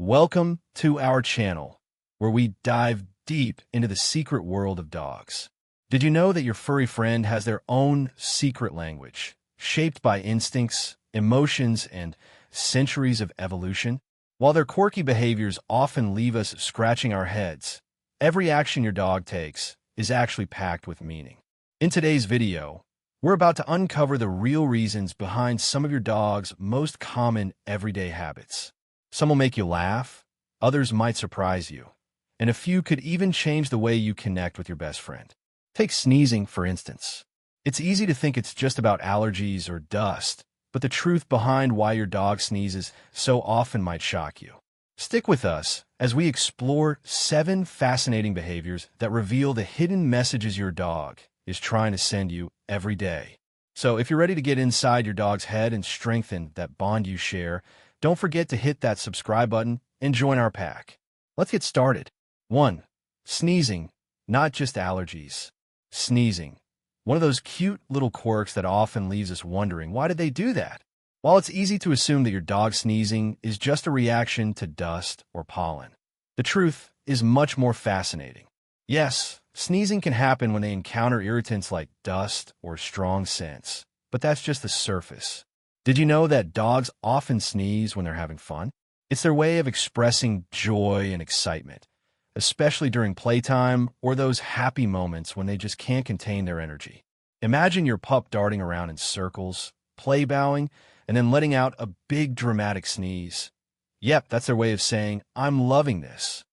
Welcome to our channel, where we dive deep into the secret world of dogs. Did you know that your furry friend has their own secret language, shaped by instincts, emotions, and centuries of evolution? While their quirky behaviors often leave us scratching our heads, every action your dog takes is actually packed with meaning. In today's video, we're about to uncover the real reasons behind some of your dog's most common everyday habits. Some will make you laugh, others might surprise you, and a few could even change the way you connect with your best friend. Take sneezing, for instance. It's easy to think it's just about allergies or dust, but the truth behind why your dog sneezes so often might shock you. Stick with us as we explore 7 fascinating behaviors that reveal the hidden messages your dog is trying to send you every day. So if you're ready to get inside your dog's head and strengthen that bond you share, don't forget to hit that subscribe button and join our pack. Let's get started. 1. Sneezing, not just allergies. Sneezing. One of those cute little quirks that often leaves us wondering, why did they do that? While it's easy to assume that your dog sneezing is just a reaction to dust or pollen, the truth is much more fascinating. Yes, sneezing can happen when they encounter irritants like dust or strong scents, but that's just the surface. Did you know that dogs often sneeze when they're having fun? It's their way of expressing joy and excitement, especially during playtime or those happy moments when they just can't contain their energy. Imagine your pup darting around in circles, play bowing, and then letting out a big dramatic sneeze. Yep, that's their way of saying, "I'm loving this."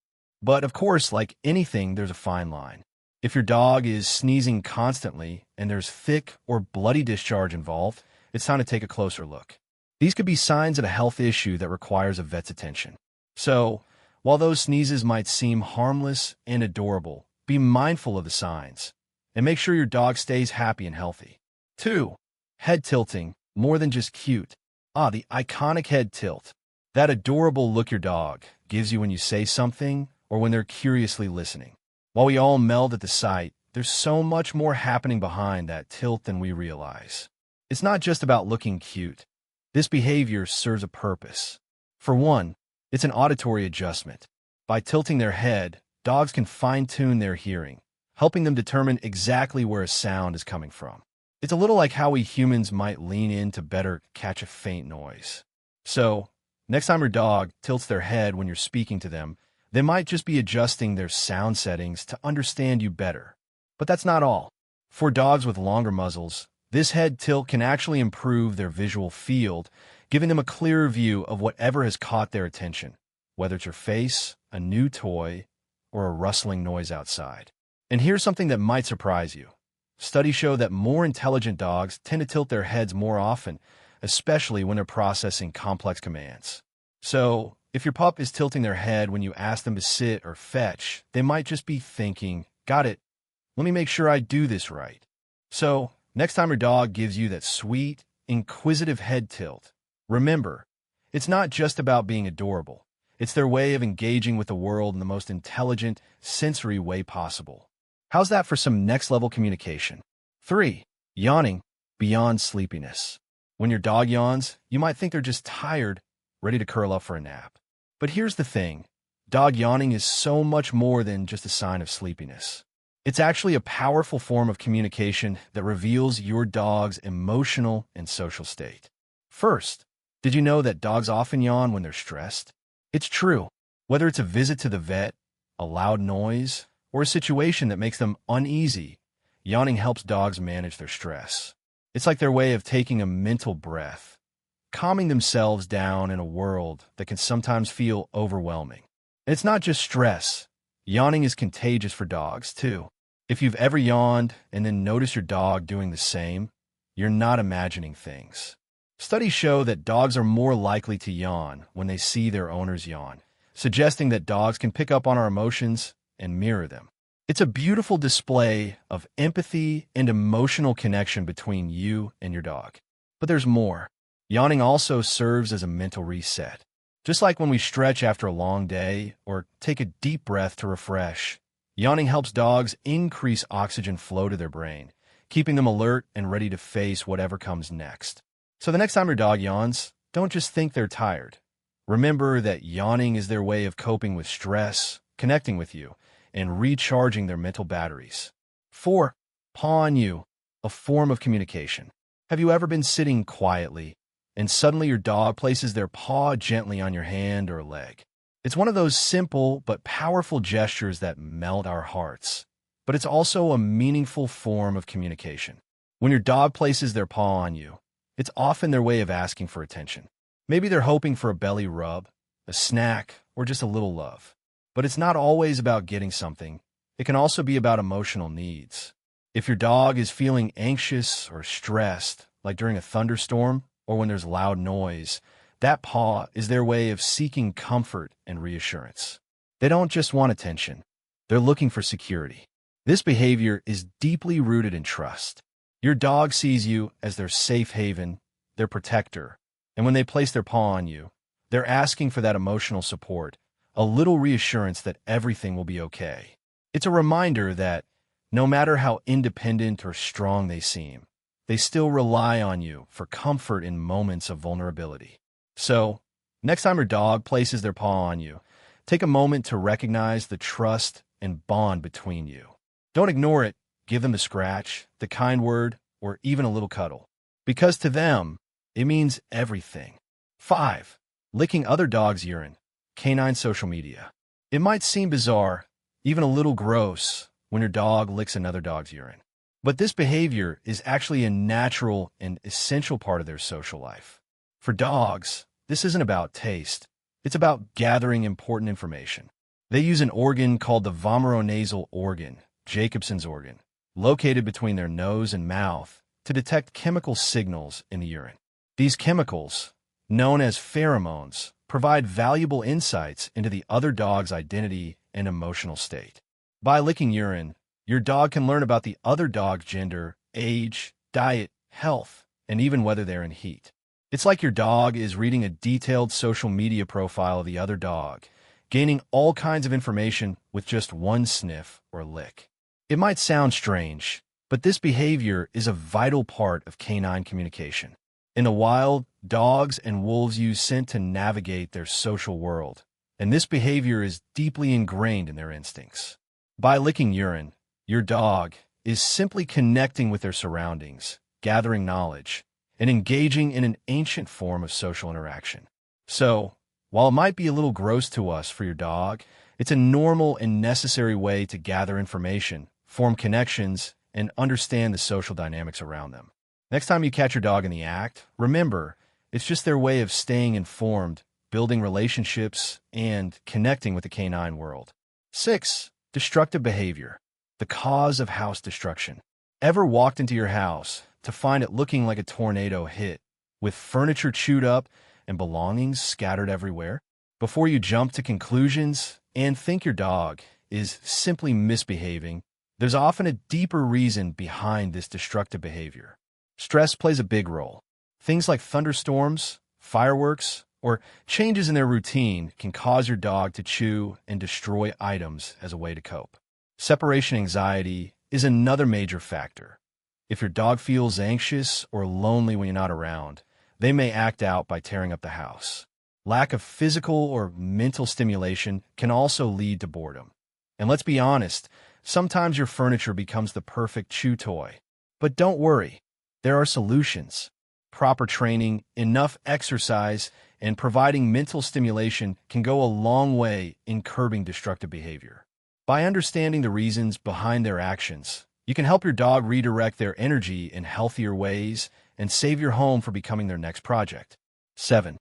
But of course, like anything, there's a fine line. If your dog is sneezing constantly and there's thick or bloody discharge involved, it's time to take a closer look. These could be signs of a health issue that requires a vet's attention. So, while those sneezes might seem harmless and adorable, be mindful of the signs and make sure your dog stays happy and healthy. 2. Head tilting, more than just cute. The iconic head tilt. That adorable look your dog gives you when you say something or when they're curiously listening. While we all meld at the sight, there's so much more happening behind that tilt than we realize. It's not just about looking cute. This behavior serves a purpose. For one, it's an auditory adjustment. By tilting their head, dogs can fine-tune their hearing, helping them determine exactly where a sound is coming from. It's a little like how we humans might lean in to better catch a faint noise. So, next time your dog tilts their head when you're speaking to them, they might just be adjusting their sound settings to understand you better. But that's not all. For dogs with longer muzzles, this head tilt can actually improve their visual field, giving them a clearer view of whatever has caught their attention, whether it's your face, a new toy, or a rustling noise outside. And here's something that might surprise you. Studies show that more intelligent dogs tend to tilt their heads more often, especially when they're processing complex commands. So, if your pup is tilting their head when you ask them to sit or fetch, they might just be thinking, "Got it. Let me make sure I do this right." So, next time your dog gives you that sweet, inquisitive head tilt, remember, it's not just about being adorable. It's their way of engaging with the world in the most intelligent, sensory way possible. How's that for some next-level communication? 3. Yawning beyond sleepiness. When your dog yawns, you might think they're just tired, ready to curl up for a nap. But here's the thing. Dog yawning is so much more than just a sign of sleepiness. It's actually a powerful form of communication that reveals your dog's emotional and social state. First, did you know that dogs often yawn when they're stressed? It's true. Whether it's a visit to the vet, a loud noise, or a situation that makes them uneasy, yawning helps dogs manage their stress. It's like their way of taking a mental breath, calming themselves down in a world that can sometimes feel overwhelming. And it's not just stress. Yawning is contagious for dogs, too. If you've ever yawned and then noticed your dog doing the same, you're not imagining things. Studies show that dogs are more likely to yawn when they see their owners yawn, suggesting that dogs can pick up on our emotions and mirror them. It's a beautiful display of empathy and emotional connection between you and your dog. But there's more. Yawning also serves as a mental reset. Just like when we stretch after a long day or take a deep breath to refresh, yawning helps dogs increase oxygen flow to their brain, keeping them alert and ready to face whatever comes next. So the next time your dog yawns, don't just think they're tired. Remember that yawning is their way of coping with stress, connecting with you, and recharging their mental batteries. 4. Paw on you, a form of communication. Have you ever been sitting quietly, and suddenly your dog places their paw gently on your hand or leg? It's one of those simple but powerful gestures that melt our hearts, but it's also a meaningful form of communication. When your dog places their paw on you, it's often their way of asking for attention. Maybe they're hoping for a belly rub, a snack, or just a little love. But it's not always about getting something. It can also be about emotional needs. If your dog is feeling anxious or stressed, like during a thunderstorm or when there's loud noise, that paw is their way of seeking comfort and reassurance. They don't just want attention. They're looking for security. This behavior is deeply rooted in trust. Your dog sees you as their safe haven, their protector, and when they place their paw on you, they're asking for that emotional support, a little reassurance that everything will be okay. It's a reminder that no matter how independent or strong they seem, they still rely on you for comfort in moments of vulnerability. So, next time your dog places their paw on you, take a moment to recognize the trust and bond between you. Don't ignore it. Give them the scratch, the kind word, or even a little cuddle. Because to them, it means everything. 5. Licking other dogs' urine. Canine social media. It might seem bizarre, even a little gross, when your dog licks another dog's urine. But this behavior is actually a natural and essential part of their social life. For dogs, this isn't about taste. It's about gathering important information. They use an organ called the vomeronasal organ, Jacobson's organ, located between their nose and mouth, to detect chemical signals in the urine. These chemicals, known as pheromones, provide valuable insights into the other dog's identity and emotional state. By licking urine, your dog can learn about the other dog's gender, age, diet, health, and even whether they're in heat. It's like your dog is reading a detailed social media profile of the other dog, gaining all kinds of information with just one sniff or lick. It might sound strange, but this behavior is a vital part of canine communication. In the wild, dogs and wolves use scent to navigate their social world, and this behavior is deeply ingrained in their instincts. By licking urine, your dog is simply connecting with their surroundings, gathering knowledge, and engaging in an ancient form of social interaction. So, while it might be a little gross to us for your dog, it's a normal and necessary way to gather information, form connections, and understand the social dynamics around them. Next time you catch your dog in the act, remember, it's just their way of staying informed, building relationships, and connecting with the canine world. 6. Destructive behavior. The cause of house destruction. Ever walked into your house to find it looking like a tornado hit, with furniture chewed up and belongings scattered everywhere? Before you jump to conclusions and think your dog is simply misbehaving, there's often a deeper reason behind this destructive behavior. Stress plays a big role. Things like thunderstorms, fireworks, or changes in their routine can cause your dog to chew and destroy items as a way to cope. Separation anxiety is another major factor. If your dog feels anxious or lonely when you're not around, they may act out by tearing up the house. Lack of physical or mental stimulation can also lead to boredom. And let's be honest, sometimes your furniture becomes the perfect chew toy. But don't worry, there are solutions. Proper training, enough exercise, and providing mental stimulation can go a long way in curbing destructive behavior. By understanding the reasons behind their actions, you can help your dog redirect their energy in healthier ways and save your home for becoming their next project. 7.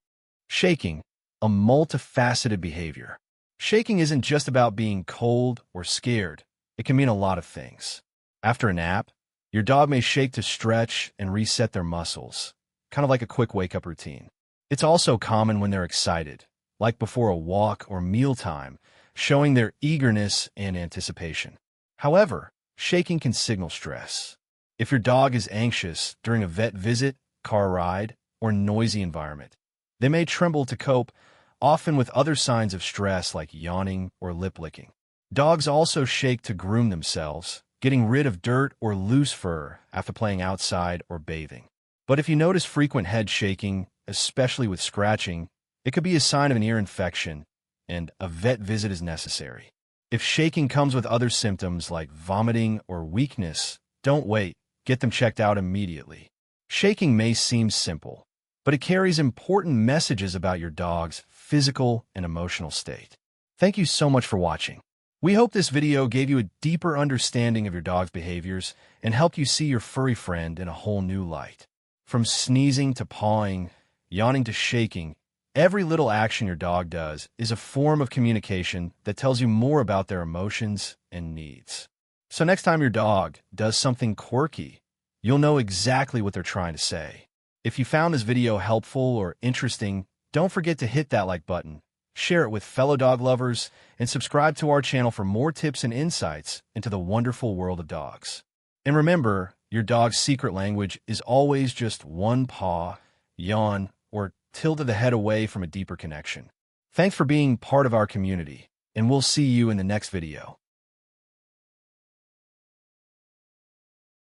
Shaking, a multifaceted behavior. Shaking isn't just about being cold or scared. It can mean a lot of things. After a nap, your dog may shake to stretch and reset their muscles, kind of like a quick wake-up routine. It's also common when they're excited, like before a walk or mealtime, showing their eagerness and anticipation. However, shaking can signal stress. If your dog is anxious during a vet visit, car ride, or noisy environment, they may tremble to cope, often with other signs of stress like yawning or lip licking. Dogs also shake to groom themselves, getting rid of dirt or loose fur after playing outside or bathing. But if you notice frequent head shaking, especially with scratching, It could be a sign of an ear infection, and a vet visit is necessary. If shaking comes with other symptoms like vomiting or weakness, don't wait. Get them checked out immediately. Shaking may seem simple, but it carries important messages about your dog's physical and emotional state. Thank you so much for watching. We hope this video gave you a deeper understanding of your dog's behaviors and helped you see your furry friend in a whole new light. From sneezing to pawing, yawning to shaking, every little action your dog does is a form of communication that tells you more about their emotions and needs. So next time your dog does something quirky, you'll know exactly what they're trying to say. If you found this video helpful or interesting, don't forget to hit that like button, share it with fellow dog lovers, and subscribe to our channel for more tips and insights into the wonderful world of dogs. And remember, your dog's secret language is always just one paw, yawn, or tilted the head away from a deeper connection. Thanks for being part of our community, and we'll see you in the next video.